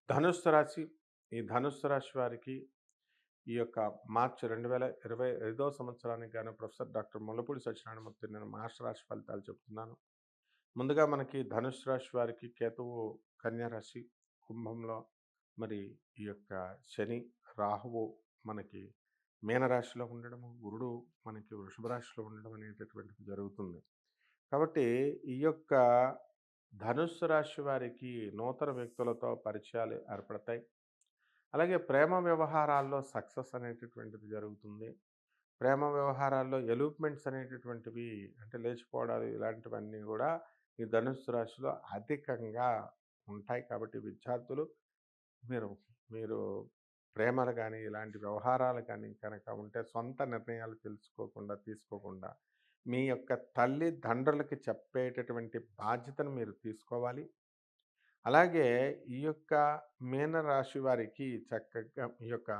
ధనుస్సు రాశి. ఈ ధనుస్సు రాశి వారికి ఈ యొక్క మార్చి 2025 సంవత్సరానికి గాను ప్రొఫెసర్ డాక్టర్ ముల్లపూడి సత్యనారాయణమూర్తి నేను మాస్టర్ రాశి ఫలితాలు చెప్తున్నాను. ముందుగా మనకి ధనుస్సు రాశి వారికి కేతువు కన్యా రాశి, కుంభంలో మరి ఈ యొక్క శని, రాహువు మనకి మీనరాశిలో ఉండడము, గురుడు మనకి వృషభ రాశిలో ఉండడం అనేటటువంటిది జరుగుతుంది. కాబట్టి ఈ యొక్క ధనుస్సు రాశి వారికి నూతన వ్యక్తులతో పరిచయాలు ఏర్పడతాయి. అలాగే ప్రేమ వ్యవహారాల్లో సక్సెస్ అనేటటువంటిది జరుగుతుంది. ప్రేమ వ్యవహారాల్లో ఎలూప్‌మెంట్స్ అనేటటువంటివి అంటే లేచిపోవడాలు ఇలాంటివన్నీ గూడా ఈ ధనుస్సు రాశిలో అధికంగా ఉంటాయి. కాబట్టి విద్యార్థులు మీరు మీరు ప్రేమలు గాని, ఇలాంటి వ్యవహారాలు కానీ కనుక ఉంటే సొంత నిర్ణయాలు తీసుకోకుండా మీ యొక్క తల్లిదండ్రులకి చెప్పేటటువంటి బాధ్యతను మీరు తీసుకోవాలి. అలాగే ఈ యొక్క మీన రాశి వారికి చక్కగా ఈ యొక్క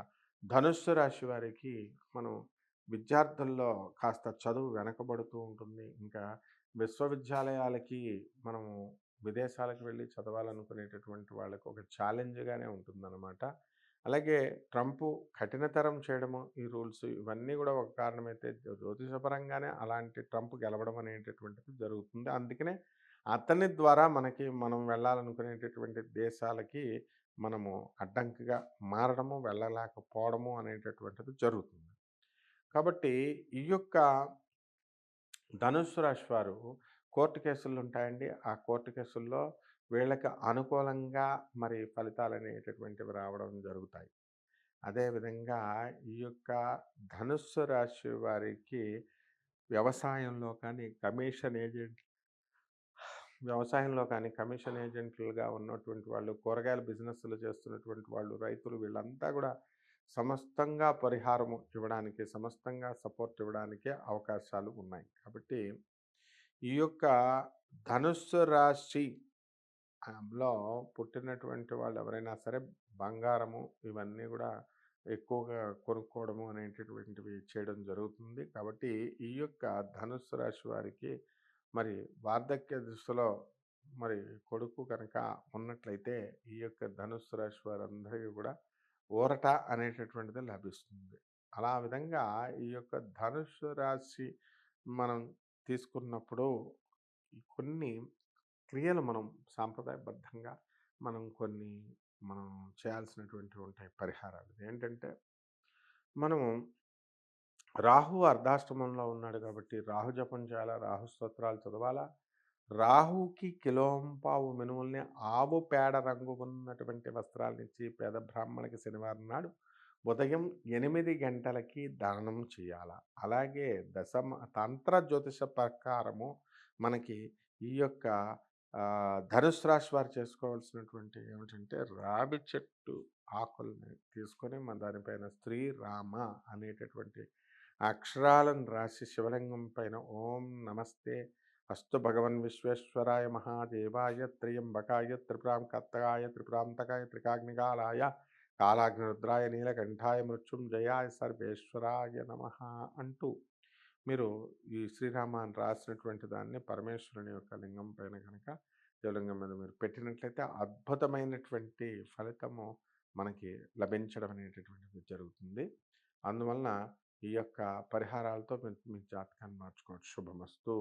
ధనుస్సు రాశి వారికి మనం విద్యార్థుల్లో కాస్త చదువు వెనకబడుతూ ఉంటుంది. ఇంకా విశ్వవిద్యాలయాలకి మనము విదేశాలకు వెళ్ళి చదవాలనుకునేటటువంటి వాళ్ళకి ఒక ఛాలెంజ్‌గానే ఉంటుందన్నమాట. అలాగే ట్రంపు కఠినతరం చేయడము, ఈ రూల్స్ ఇవన్నీ గూడా ఒక కారణమైతే జ్యోతిషపరంగానే అలాంటి ట్రంప్ గెలవడం అనేటటువంటిది జరుగుతుంది. అందుకనే అతని ద్వారా మనం వెళ్ళాలనుకునేటటువంటి దేశాలకి మనము అడ్డంకిగా మారడము, వెళ్ళలేకపోవడము అనేటటువంటిది జరుగుతుంది. కాబట్టి ఈ యొక్క ధనుస్సు రాశి వారు కోర్టు కేసులుంటాయండి. ఆ కోర్టు కేసుల్లో వీళ్ళకి అనుకూలంగా మరి ఫలితాలనేటటువంటివి రావడం జరుగుతాయి. అదేవిధంగా ఈ యొక్క ధనుస్సు రాశి వారికి వ్యవసాయంలో కానీ, కమిషన్ ఏజెంట్లుగా ఉన్నటువంటి వాళ్ళు, కూరగాయల బిజినెస్‌లు చేస్తున్నటువంటి వాళ్ళు, రైతులు వీళ్ళంతా గూడా సమస్తంగా పరిహారము ఇవ్వడానికి, సమస్తంగా సపోర్ట్ ఇవ్వడానికే అవకాశాలు ఉన్నాయి. కాబట్టి ఈ యొక్క ధనుస్సు రాశి లో పుట్టినటువంటి వాళ్ళు ఎవరైనా సరే బంగారము ఇవన్నీ గూడా ఎక్కువగా కొనుక్కోవడము అనేటటువంటివి చేయడం జరుగుతుంది. కాబట్టి ఈ యొక్క ధనుస్సు రాశి వారికి మరి వార్ధక్య దశలో మరి కొడుకు కనుక ఉన్నట్లయితే ఈ యొక్క ధనుస్సు రాశి వారందరికీ కూడా ఊరట అనేటటువంటిది లభిస్తుంది. అలా విధంగా ఈ యొక్క ధనుస్సు రాశి మనం తీసుకున్నప్పుడు ఈ కొన్ని క్రియలు మనం సాంప్రదాయబద్ధంగా కొన్ని మనం చేయాల్సినటువంటివి ఉంటాయి పరిహారాలు. ఏంటంటే మనము రాహువు అర్ధాష్టమంలో ఉన్నాడు కాబట్టి రాహు జపం చేయాలా, రాహు స్తోత్రాలు చదవాలా. రాహువుకి కిలోంపావు మినుముల్ని ఆవు పేడ రంగు ఉన్నటువంటి వస్త్రాలనిచ్చి పేద బ్రాహ్మణికి శనివారం నాడు ఉదయం 8 గంటలకి దానం చేయాలా. అలాగే తంత్ర జ్యోతిష ప్రకారము మనకి ఈ యొక్క ధనుస్సు రాశి వారు చేసుకోవాల్సినటువంటి ఏమిటంటే రావి చెట్టు ఆకుల్ని తీసుకొని దానిపైన శ్రీరామ అనేటటువంటి అక్షరాలను రాసి శివలింగం పైన ఓం నమస్తే అస్తు భగవన్ విశ్వేశ్వరాయ మహాదేవాయ త్రియంబకాయ త్రిపురాం కర్తకాయ త్రిపురాంతకాయ త్రికాగ్నికాలాయ కాలాగ్నిరుద్రాయ నీలకంఠాయ మృత్యుంజయాయ సర్వేశ్వరాయ నమః అంటూ మీరు ఈ శ్రీరామ అని రాసినటువంటి దాన్ని పరమేశ్వరుని యొక్క లింగం పైన కనుక శివలింగం మీద మీరు పెట్టినట్లయితే అద్భుతమైనటువంటి ఫలితము మనకి లభించడం అనేటటువంటిది జరుగుతుంది. అందువలన ఈ యొక్క పరిహారాలతో మీరు మీ జాతకాన్ని మార్చుకోవచ్చు. శుభమస్తు.